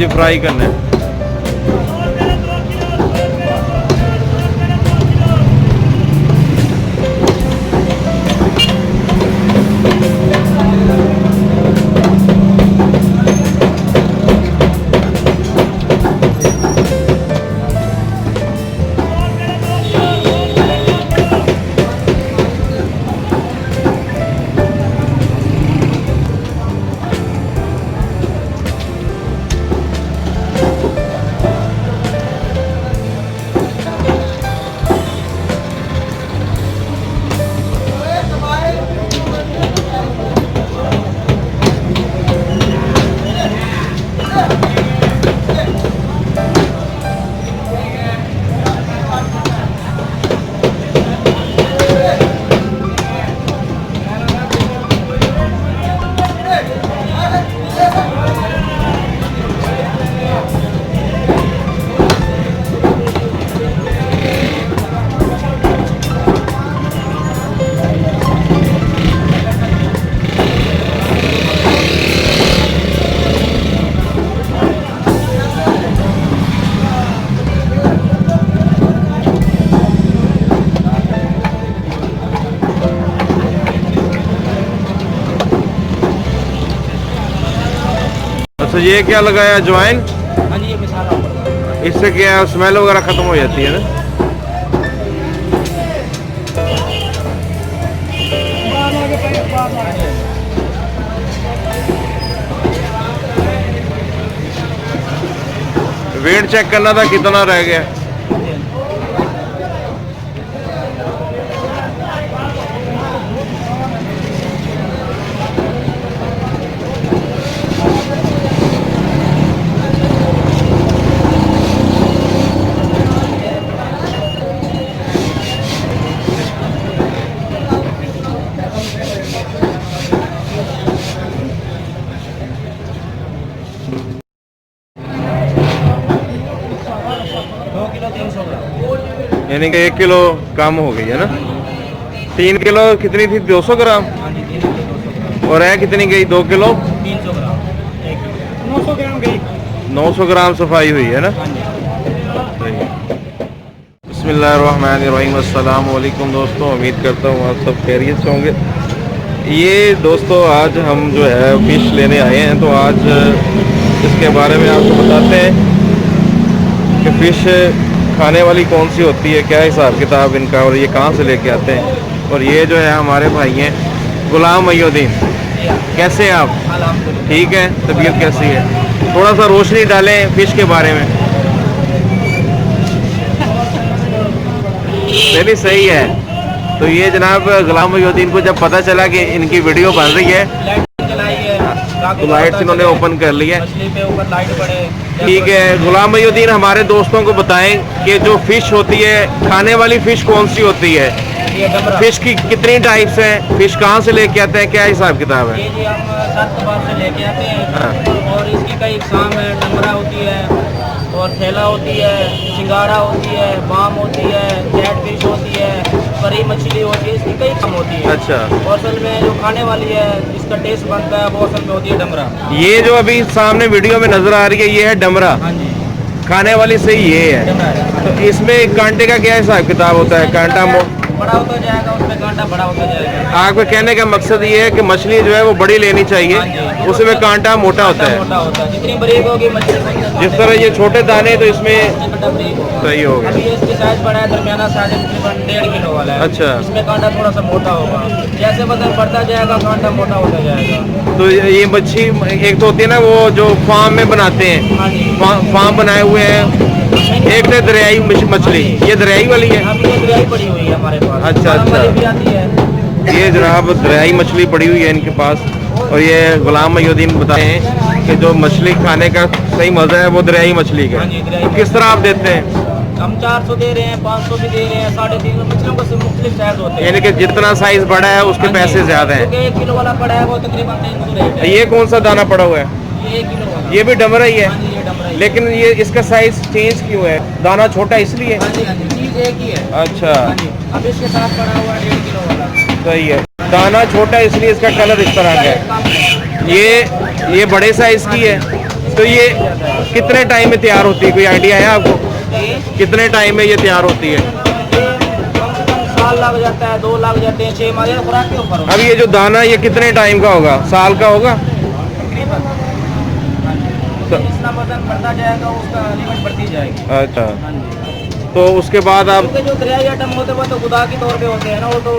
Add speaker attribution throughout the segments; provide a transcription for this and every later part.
Speaker 1: जी fry करने हैं। अच्छा ये क्या लगाया अजवाइन?
Speaker 2: हाँ जी, ये मसाला होगा।
Speaker 1: इससे क्या स्मेल वगैरह खत्म हो जाती है ना? वेट चेक करना था कितना रह गया। यानी कि 1 किलो कम हो गई है ना। 3 किलो कितनी थी? 200 ग्राम।
Speaker 2: हाँ जी, 3 किलो 200 ग्राम।
Speaker 1: और है कितनी गई? 2 किलो
Speaker 2: 300 ग्राम, 900 ग्राम गई।
Speaker 1: 900 ग्राम सफाई हुई है ना।
Speaker 2: हाँ जी।
Speaker 1: बिस्मिल्लाहिर्रहमानिर्रहीम। अस्सलाम वालेकुम दोस्तों, उम्मीद करता हूँ आप सब खैरियत से होंगे। ये दोस्तों आज हम जो है फ़िश लेने आए हैं, तो आज इसके बारे में आपको बताते हैं कि फ़िश खाने वाली कौन सी होती है, क्या हिसाब किताब इनका, और ये कहाँ से लेके आते हैं। और ये जो है हमारे भाई हैं गुलाम मईनुद्दीन। कैसे हैं आप? ठीक है। तबीयत कैसी है? थोड़ा सा रोशनी डालें फ़िश के बारे में। नहीं सही है। तो ये जनाब गुलाम मईनुद्दीन को जब पता चला कि इनकी वीडियो बन रही है तो लाइट्स इन्होंने ओपन कर लिया। ठीक है, गुलाम मईनुद्दीन हमारे दोस्तों को बताएं कि जो फ़िश होती है, खाने वाली फ़िश कौन सी होती है, फ़िश की कितनी टाइप्स हैं, फ़िश कहाँ से लेके आते हैं, क्या हिसाब किताब है?
Speaker 2: ये जी हम 7 बार से लेके आते हैं।
Speaker 1: हाँ।
Speaker 2: और इसकी कई इकसाम है। डमरा होती है और थैला होती है, सिंगाड़ा होती है, बाम होती है, कैट फिश होती है, परी मछली होती है, इसकी कई कम होती है।
Speaker 1: अच्छा।
Speaker 2: और असल में जो खाने वाली है, जिसका टेस्ट बनता है, वो असल में होती है डमरा।
Speaker 1: ये जो अभी सामने वीडियो में नजर आ रही है ये है डमरा।
Speaker 2: हाँ जी,
Speaker 1: खाने वाली से ये है।
Speaker 2: डमरा है।
Speaker 1: तो इसमें कांटे का क्या हिसाब किताब होता है? कांटा
Speaker 2: बड़ा होता जाएगा, उसमें कांटा बड़ा होता जाएगा।
Speaker 1: आपके कहने का मकसद ये है कि मछली जो है वो बड़ी लेनी चाहिए, उसमें कांटा मोटा होता है।
Speaker 2: मोटा होता है, जितनी बरीक होगी मछली,
Speaker 1: जिस तरह ये छोटे दाने तो इसमें सही होगा।
Speaker 2: अभी इसकी साइज बड़ा है, दरमियाना साइज तकरीबन 1.5 किलो वाला है।
Speaker 1: अच्छा।
Speaker 2: इसमें कांटा थोड़ा सा मोटा होगा, जैसे वजन बढ़ता जाएगा कांटा मोटा होता जाएगा।
Speaker 1: तो ये मच्छी एक तो होती है ना वो जो फार्म में बनाते हैं,
Speaker 2: हाँ जी,
Speaker 1: फार्म बनाए हुए हैं। एक तो दरियाई मछली, ये दरियाई वाली है।
Speaker 2: अभी ये दरियाई पड़ी हुई है हमारे पास।
Speaker 1: अच्छा अच्छा।
Speaker 2: भी आती है।
Speaker 1: ये जनाब दरियाई मछली पड़ी हुई है इनके पास। और ये गुलाम मईनुद्दीन बताए हैं कि जो मछली खाने का सही मज़ा है वो दरियाई मछली का। तो किस तरह आप देते हैं?
Speaker 2: हम 400 दे रहे हैं, 500 भी दे रहे हैं, 350 मछलियों का मुख्तलिफ साइज होते हैं।
Speaker 1: यानी कि जितना साइज बड़ा है उसके पैसे ज़्यादा हैं।
Speaker 2: 1 किलो वाला पड़ा है वो तकरीबन 300 रेट है।
Speaker 1: ये कौन सा दाना पड़ा हुआ है?
Speaker 2: ये 1 किलो वाला।
Speaker 1: ये भी डमरा ही है।
Speaker 2: हाँ जी, ये डमरा ही है।
Speaker 1: लेकिन ये इसका साइज चेंज क्यों है? दाना छोटा इसलिए?
Speaker 2: हाँ जी, हाँ जी, चीज़ एक ही है।
Speaker 1: अच्छा।
Speaker 2: हाँ जी, अब इसके साथ पड़ा हुआ है 1.5 किलो वाला।
Speaker 1: सही है। दाना छोटा इसलिए इसका कलर इस तरह का है। ये बड़े साइज की है। तो ये कितने टाइम में तैयार होती है, कोई आइडिया है आपको?
Speaker 2: ये
Speaker 1: कितने टाइम में ये तैयार होती है?
Speaker 2: कम से कम साल लग जाता है, 2 लग जाते हैं, 6 माह खुराक के ऊपर होता
Speaker 1: अब ये जो दाना ये कितने टाइम का होगा, साल का होगा?
Speaker 2: है तकरीबन। जितना वजन बढ़ता जाएगा उसका लिमिट बढ़ती जाएगी।
Speaker 1: अच्छा,
Speaker 2: हाँ जी।
Speaker 1: तो उसके बाद आप
Speaker 2: क्योंकि जो दरियाई आइटम होते हैं वो तो खुदा के तौर पे होते हैं ना, वो तो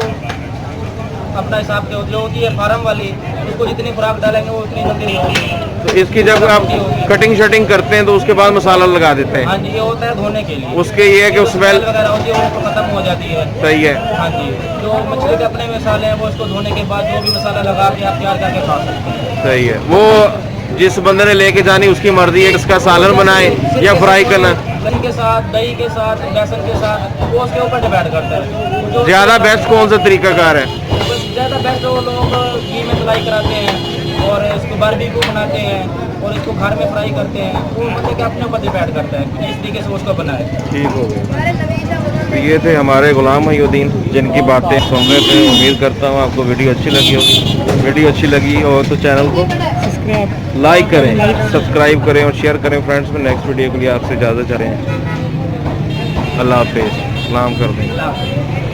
Speaker 2: अपना हिसाब के जो होती है फार्म वाली, उसको जितनी खुराक डालेंगे वो उतनी जल्दी नहीं होगी।
Speaker 1: तो इसकी जब आप कटिंग शटिंग करते हैं तो उसके बाद मसाला लगा देते हैं?
Speaker 2: हाँ जी, ये होता है धोने के लिए।
Speaker 1: उसके ये है कि स्मेल
Speaker 2: वगैरह होती है वो खत्म हो जाती है।
Speaker 1: सही है।
Speaker 2: हाँ जी, जो मछली के अपने मसाले हैं वो इसको धोने के बाद जो भी मसाला लगा के आप तैयार करके खा सकते हैं।
Speaker 1: सही है। वो जिस बंदे ने लेके जानी उसकी मर्जी है, इसका सालन बनाए या फ्राई करना।
Speaker 2: दही के साथ, दही के साथ, बेसन के साथ, वो उसके ऊपर डिपेंड करता है। जो
Speaker 1: ज़्यादा बेस्ट कौन सा तरीकाकार है?
Speaker 2: ज़्यादा बेस्ट वो लोग घी में फ्राई कराते हैं और इसको बारबेक्यू बनाते हैं और इसको घर में फ्राई करते हैं। वो मतलब कि अपने ऊपर डिपेंड करता है कि जिस तरीके से उसको बनाए।
Speaker 1: ठीक हो गया। तो ये थे हमारे गुलाम मोहिउद्दीन जिनकी बातें सुन रहे थे। उम्मीद करता हूँ आपको वीडियो अच्छी लगी होगी। वीडियो अच्छी लगी हो तो चैनल को लाइक करें, सब्सक्राइब करें और शेयर करें फ्रेंड्स में। नेक्स्ट वीडियो के लिए आपसे इजाज़त चाह रहे हैं। अल्लाह हाफिज़, सलाम कर दें।
Speaker 2: अल्लाह हाफ़िज़।